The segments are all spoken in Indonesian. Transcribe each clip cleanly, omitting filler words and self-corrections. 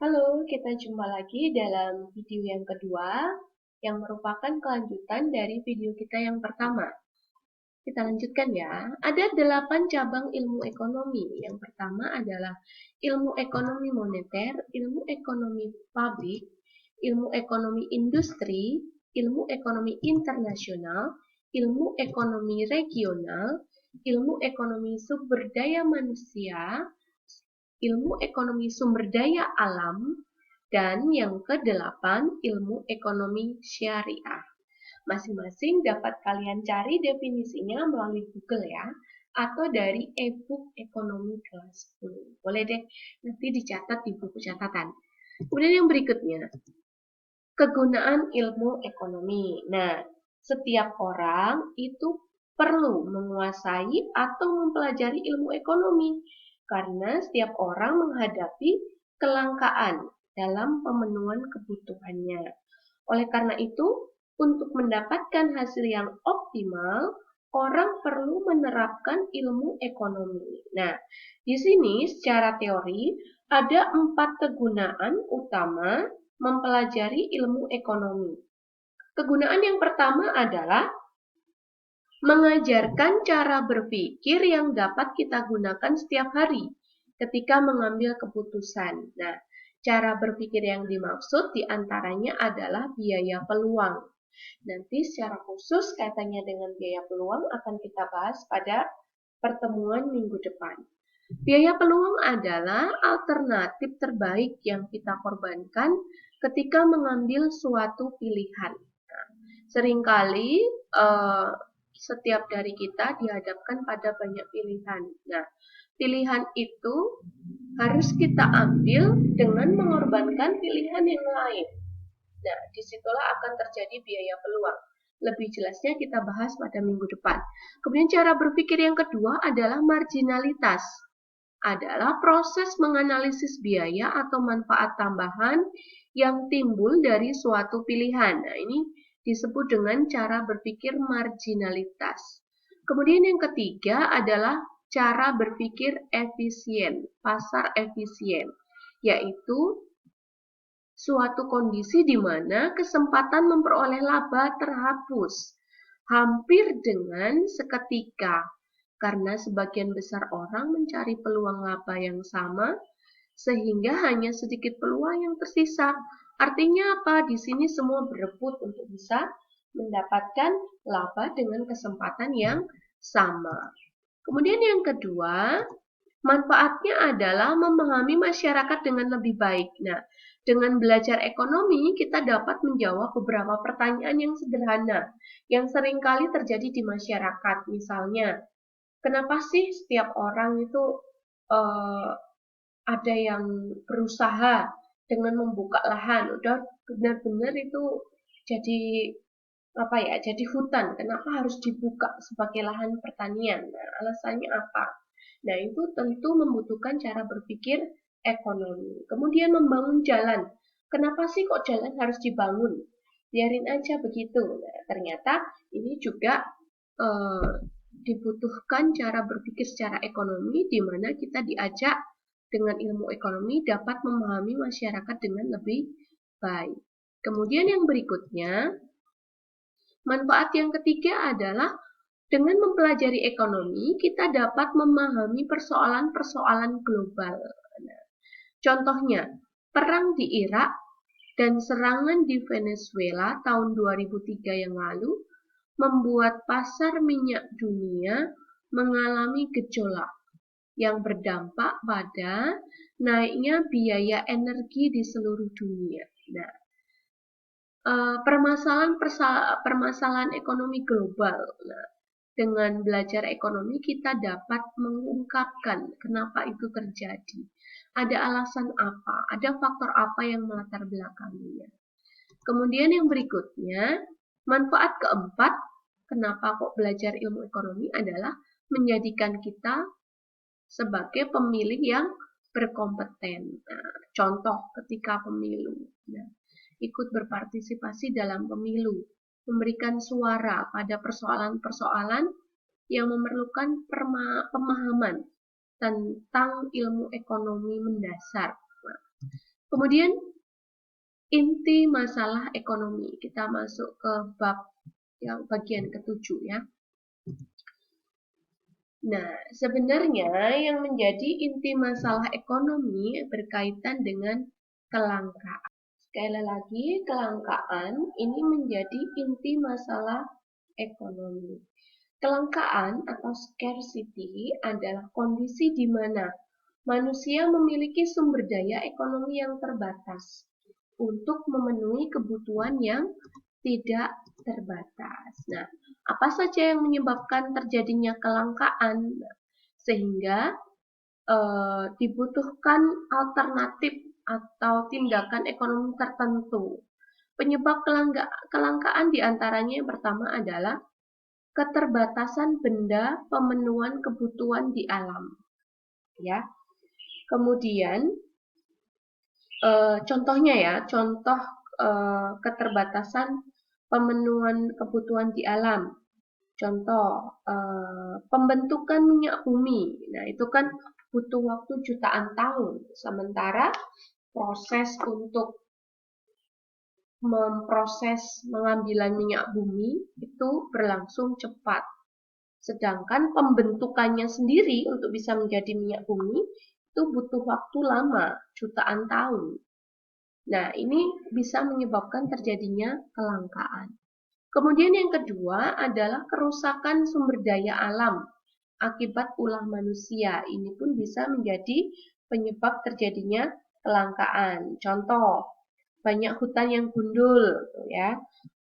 Halo, kita jumpa lagi dalam video yang kedua yang merupakan kelanjutan dari video kita yang pertama. Kita lanjutkan ya. Ada 8 cabang ilmu ekonomi. Yang pertama adalah ilmu ekonomi moneter, ilmu ekonomi publik, ilmu ekonomi industri, ilmu ekonomi internasional, ilmu ekonomi regional, ilmu ekonomi sumber daya manusia, ilmu ekonomi sumber daya alam, dan yang kedelapan, ilmu ekonomi syariah. Masing-masing dapat kalian cari definisinya melalui Google ya, atau dari e-book ekonomi kelas 10. Boleh deh, nanti dicatat di buku catatan. Kemudian yang berikutnya, kegunaan ilmu ekonomi. Nah, setiap orang itu perlu menguasai atau mempelajari ilmu ekonomi karena setiap orang menghadapi kelangkaan dalam pemenuhan kebutuhannya. Oleh karena itu, untuk mendapatkan hasil yang optimal, orang perlu menerapkan ilmu ekonomi. Nah, di sini secara teori ada 4 kegunaan utama mempelajari ilmu ekonomi. Kegunaan yang pertama adalah mengajarkan cara berpikir yang dapat kita gunakan setiap hari ketika mengambil keputusan. Nah, cara berpikir yang dimaksud diantaranya adalah biaya peluang. Nanti secara khusus kaitannya dengan biaya peluang akan kita bahas pada pertemuan minggu depan. Biaya peluang adalah alternatif terbaik yang kita korbankan ketika mengambil suatu pilihan. Nah, seringkali setiap dari kita dihadapkan pada banyak pilihan. Nah, pilihan itu harus kita ambil dengan mengorbankan pilihan yang lain. Nah, disitulah akan terjadi biaya peluang. Lebih jelasnya kita bahas pada minggu depan. Kemudian cara berpikir yang kedua adalah marginalitas. Adalah proses menganalisis biaya atau manfaat tambahan yang timbul dari suatu pilihan. Nah, ini disebut dengan cara berpikir marginalitas. Kemudian yang ketiga adalah cara berpikir efisien, pasar efisien, yaitu suatu kondisi di mana kesempatan memperoleh laba terhapus hampir dengan seketika karena sebagian besar orang mencari peluang laba yang sama sehingga hanya sedikit peluang yang tersisa. Artinya apa? Di sini semua berebut untuk bisa mendapatkan laba dengan kesempatan yang sama. Kemudian yang kedua, manfaatnya adalah memahami masyarakat dengan lebih baik. Nah, dengan belajar ekonomi, kita dapat menjawab beberapa pertanyaan yang sederhana, yang seringkali terjadi di masyarakat. Misalnya, kenapa sih setiap orang itu ada yang berusaha dengan membuka lahan? Udah benar-benar itu jadi apa ya? Jadi hutan. Kenapa harus dibuka sebagai lahan pertanian? Nah, alasannya apa? Nah, itu tentu membutuhkan cara berpikir ekonomi. Kemudian membangun jalan. Kenapa sih kok jalan harus dibangun? Biarin aja begitu. Nah, ternyata ini juga dibutuhkan cara berpikir secara ekonomi di mana kita diajak dengan ilmu ekonomi dapat memahami masyarakat dengan lebih baik. Kemudian yang berikutnya, manfaat yang ketiga adalah dengan mempelajari ekonomi, kita dapat memahami persoalan-persoalan global. Nah, contohnya, perang di Irak dan serangan di Venezuela tahun 2003 yang lalu membuat pasar minyak dunia mengalami gejolak yang berdampak pada naiknya biaya energi di seluruh dunia. Nah, permasalahan ekonomi global. Nah, dengan belajar ekonomi kita dapat mengungkapkan kenapa itu terjadi. Ada alasan apa? Ada faktor apa yang melatar belakanginya? Kemudian yang berikutnya, manfaat keempat, kenapa kok belajar ilmu ekonomi adalah menjadikan kita sebagai pemilih yang berkompeten. Nah, contoh ketika pemilu, nah, ikut berpartisipasi dalam pemilu, memberikan suara pada persoalan-persoalan yang memerlukan pemahaman tentang ilmu ekonomi mendasar. Nah, Kemudian inti masalah ekonomi. Kita masuk ke bab yang bagian ketujuh ya. Nah, sebenarnya yang menjadi inti masalah ekonomi berkaitan dengan kelangkaan. Sekali lagi, kelangkaan ini menjadi inti masalah ekonomi. Kelangkaan atau scarcity adalah kondisi di mana manusia memiliki sumber daya ekonomi yang terbatas untuk memenuhi kebutuhan yang tidak terbatas. Nah, apa saja yang menyebabkan terjadinya kelangkaan? Sehingga dibutuhkan alternatif atau tindakan ekonomi tertentu. Penyebab kelangkaan diantaranya yang pertama adalah keterbatasan benda pemenuhan kebutuhan di alam. Ya, kemudian contohnya ya, contoh keterbatasan pemenuhan kebutuhan di alam. Contoh, pembentukan minyak bumi. Nah, itu kan butuh waktu jutaan tahun. Sementara proses untuk memproses pengambilan minyak bumi itu berlangsung cepat. Sedangkan pembentukannya sendiri untuk bisa menjadi minyak bumi itu butuh waktu lama, jutaan tahun. Nah, ini bisa menyebabkan terjadinya kelangkaan. Kemudian yang kedua adalah kerusakan sumber daya alam akibat ulah manusia. Ini pun bisa menjadi penyebab terjadinya kelangkaan. Contoh, banyak hutan yang gundul, ya,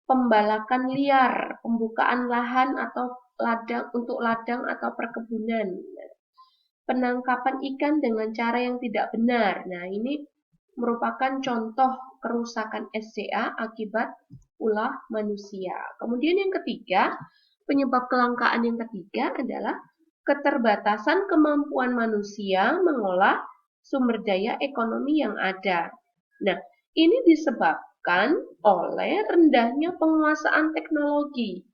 pembalakan liar, pembukaan lahan atau ladang untuk ladang atau perkebunan, penangkapan ikan dengan cara yang tidak benar. Nah, ini merupakan contoh kerusakan SDA akibat ulah manusia. Kemudian yang ketiga, penyebab kelangkaan yang ketiga adalah keterbatasan kemampuan manusia mengolah sumber daya ekonomi yang ada. Nah, ini disebabkan oleh rendahnya penguasaan teknologi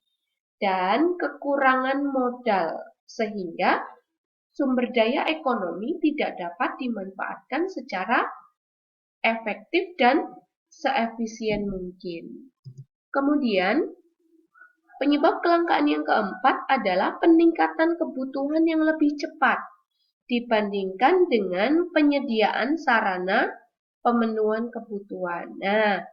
dan kekurangan modal, sehingga sumber daya ekonomi tidak dapat dimanfaatkan secara efektif dan seefisien mungkin. Kemudian, penyebab kelangkaan yang keempat adalah peningkatan kebutuhan yang lebih cepat dibandingkan dengan penyediaan sarana pemenuhan kebutuhan. Nah,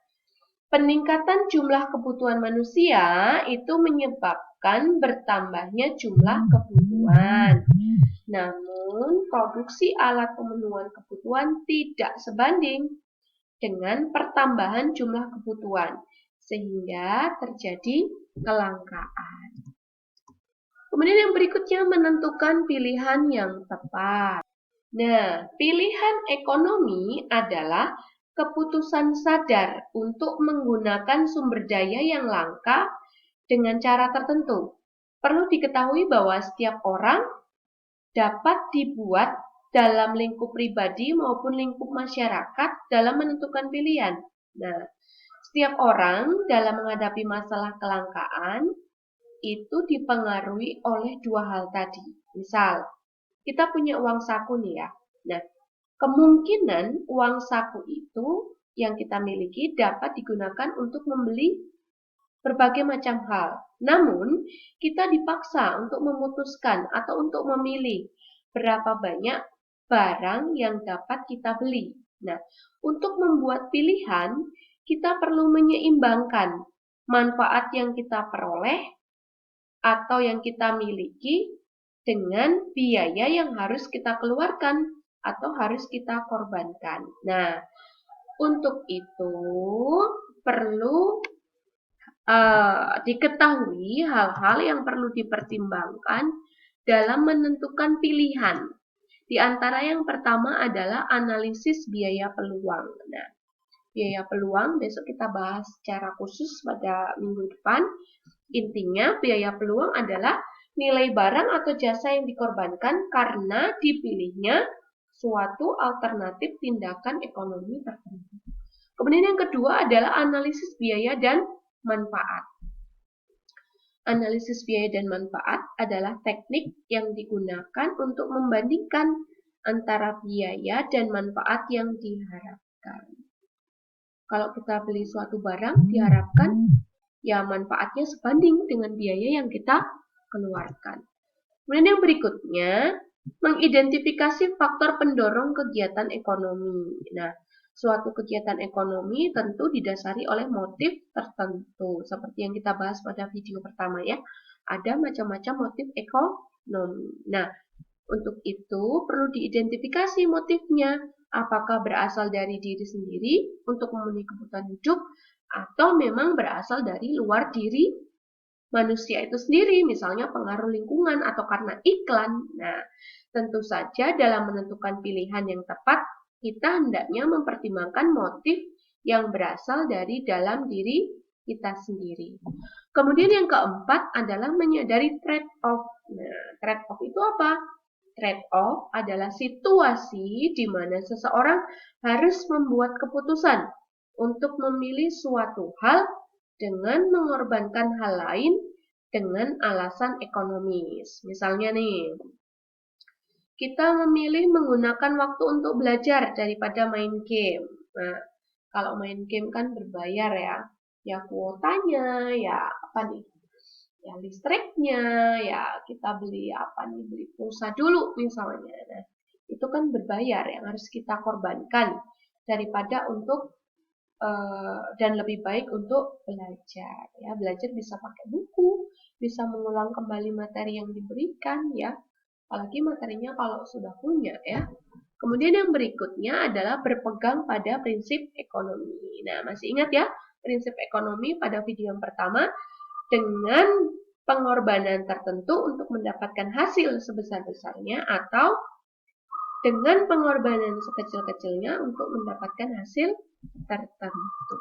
peningkatan jumlah kebutuhan manusia itu menyebabkan bertambahnya jumlah kebutuhan. Namun, produksi alat pemenuhan kebutuhan tidak sebanding dengan pertambahan jumlah kebutuhan, sehingga terjadi kelangkaan. Kemudian yang berikutnya menentukan pilihan yang tepat. Nah, pilihan ekonomi adalah keputusan sadar untuk menggunakan sumber daya yang langka dengan cara tertentu. Perlu diketahui bahwa setiap orang dapat dibuat dalam lingkup pribadi maupun lingkup masyarakat dalam menentukan pilihan. Nah, setiap orang dalam menghadapi masalah kelangkaan itu dipengaruhi oleh dua hal tadi. Misal, kita punya uang saku nih ya. Nah, kemungkinan uang saku itu yang kita miliki dapat digunakan untuk membeli berbagai macam hal. Namun, kita dipaksa untuk memutuskan atau untuk memilih berapa banyak barang yang dapat kita beli. Nah, untuk membuat pilihan, kita perlu menyeimbangkan manfaat yang kita peroleh atau yang kita miliki dengan biaya yang harus kita keluarkan atau harus kita korbankan. Nah, untuk itu perlu diketahui hal-hal yang perlu dipertimbangkan dalam menentukan pilihan. Di antara yang pertama adalah analisis biaya peluang. Nah, biaya peluang besok kita bahas secara khusus pada minggu depan. Intinya, biaya peluang adalah nilai barang atau jasa yang dikorbankan karena dipilihnya suatu alternatif tindakan ekonomi tertentu. Kemudian yang kedua adalah analisis biaya dan manfaat. Analisis biaya dan manfaat adalah teknik yang digunakan untuk membandingkan antara biaya dan manfaat yang diharapkan. keluarkan. Kalau kita beli suatu barang, diharapkan ya manfaatnya sebanding dengan biaya yang kita keluarkan. Kemudian yang berikutnya, mengidentifikasi faktor pendorong kegiatan ekonomi. Nah, suatu kegiatan ekonomi tentu didasari oleh motif tertentu, seperti yang kita bahas pada video pertama ya. Ada macam-macam motif ekonomi. Nah, untuk itu perlu diidentifikasi motifnya, apakah berasal dari diri sendiri untuk memenuhi kebutuhan hidup, atau memang berasal dari luar diri manusia itu sendiri, misalnya pengaruh lingkungan atau karena iklan. Nah, tentu saja dalam menentukan pilihan yang tepat, kita hendaknya mempertimbangkan motif yang berasal dari dalam diri kita sendiri. Kemudian yang keempat adalah menyadari trade-off. Nah, trade-off itu apa? Trade-off adalah situasi di mana seseorang harus membuat keputusan untuk memilih suatu hal dengan mengorbankan hal lain dengan alasan ekonomis. Misalnya nih, kita memilih menggunakan waktu untuk belajar daripada main game. Nah, kalau main game kan berbayar ya. Ya kuotanya, ya apa nih? Ya listriknya, ya kita beli apa nih? Beli pulsa dulu misalnya. Nah, itu kan berbayar yang harus kita korbankan daripada untuk dan lebih baik untuk belajar ya. Belajar bisa pakai buku, bisa mengulang kembali materi yang diberikan ya, apalagi materinya kalau sudah punya ya. Kemudian yang berikutnya adalah berpegang pada prinsip ekonomi. Nah, masih ingat ya prinsip ekonomi pada video yang pertama, dengan pengorbanan tertentu untuk mendapatkan hasil sebesar-besarnya atau dengan pengorbanan sekecil-kecilnya untuk mendapatkan hasil tertentu.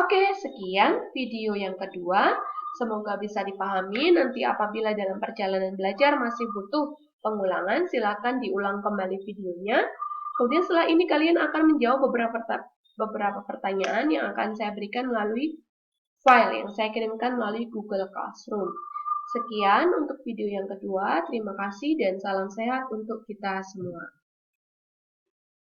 Oke, sekian video yang kedua. Semoga bisa dipahami. Nanti apabila dalam perjalanan belajar masih butuh pengulangan, silakan diulang kembali videonya. Kemudian setelah ini kalian akan menjawab beberapa pertanyaan yang akan saya berikan melalui file yang saya kirimkan melalui Google Classroom. Sekian untuk video yang kedua. Terima kasih dan salam sehat untuk kita semua.